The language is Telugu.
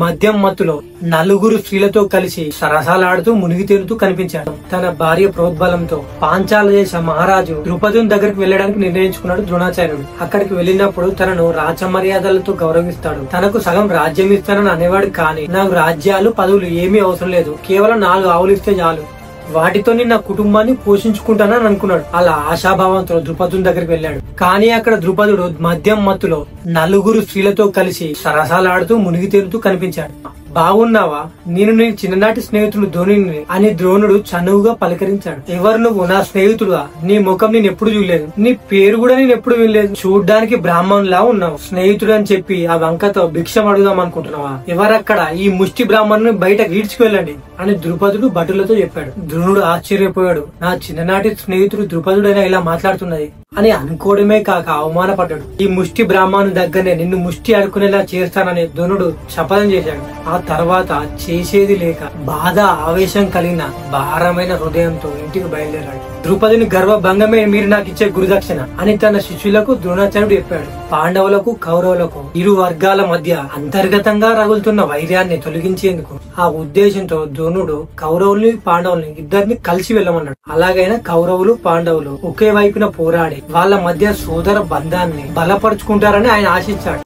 మద్యం మత్తులో నలుగురు స్త్రీలతో కలిసి సరసాలాడుతూ మునిగి తేలుతూ కనిపించాడు. తన భార్య ప్రోద్బలంతో పాంచాల దేశ మహారాజు ద్రుపదుని దగ్గరికి వెళ్లడానికి నిర్ణయించుకున్నాడు ద్రోణాచార్యుడు. అక్కడికి వెళ్లినప్పుడు తనను రాజమర్యాదలతో గౌరవిస్తాడు. తనకు సగం రాజ్యం ఇస్తానని అనేవాడు. కానీ నాకు రాజ్యాలు పదవులు ఏమీ అవసరం లేదు, కేవలం 4 ఆవులు ఇస్తే చాలు, వాటితో నా కుటుంబాన్ని పోషించుకుంటానని అనుకున్నాడు. అలా ఆశాభావంతో ద్రుపదుని దగ్గరికి వెళ్ళాడు. కానీ అక్కడ ద్రుపదుడు మద్యం మత్తులో నలుగురు స్త్రీలతో కలిసి సరసాలాడుతూ మునిగి తేలుతూ కనిపించాడు. బాగున్నావా, నేను నీ చిన్ననాటి స్నేహితుడు ధోనిని అని ద్రోణుడు చనువుగా పలకరించాడు. ఎవరు నువ్వు? నా స్నేహితుడుగా? నీ ముఖం నేను ఎప్పుడు చూడలేదు, నీ పేరు కూడా నేను ఎప్పుడు వినలేదు, చూడ్డానికి బ్రాహ్మణులా ఉన్నావు. స్నేహితుడు అని చెప్పి ఆ వంకతో భిక్షం అడుగుదాం అనుకుంటున్నావా? ఎవరక్కడ? ఈ ముష్టి బ్రాహ్మణుని బయటకు ఈడ్చుకెళ్ళండి అని ద్రుపదుడు భటులతో చెప్పాడు. ద్రోణుడు ఆశ్చర్యపోయాడు. నా చిన్ననాటి స్నేహితుడు ద్రుపదుడైనా ఇలా మాట్లాడుతున్నది అని అనుకోవడమే కాక అవమానపడ్డాడు. ఈ ముష్టి బ్రాహ్మణు దగ్గరనే నిన్ను ముష్టి అడుకునేలా చేస్తానని ద్రోణుడు శపథం చేశాడు. ఆ తర్వాత చేసేది లేక బాధ ఆవేశం కలిగిన భారమైన హృదయంతో ఇంటికి బయలుదేరాడు. ద్రుపదుని గర్వభంగమే మీరు నాకు ఇచ్చే గురుదక్షిణ అని తన శిష్యులకు ద్రోణాచార్యుడు చెప్పాడు. పాండవులకు కౌరవులకు ఇరు వర్గాల మధ్య అంతర్గతంగా రగులుతున్న వైర్యాన్ని తొలగించేందుకు ఆ ఉద్దేశంతో ద్రోణుడు కౌరవుల్ని పాండవుల్ని ఇద్దరిని కలిసి వెళ్ళమన్నాడు. అలాగైనా కౌరవులు పాండవులు ఒకే వైపున పోరాడి వాళ్ళ మధ్య సోదర బంధాన్ని బలపరుచుకుంటారని ఆయన ఆశించాడు.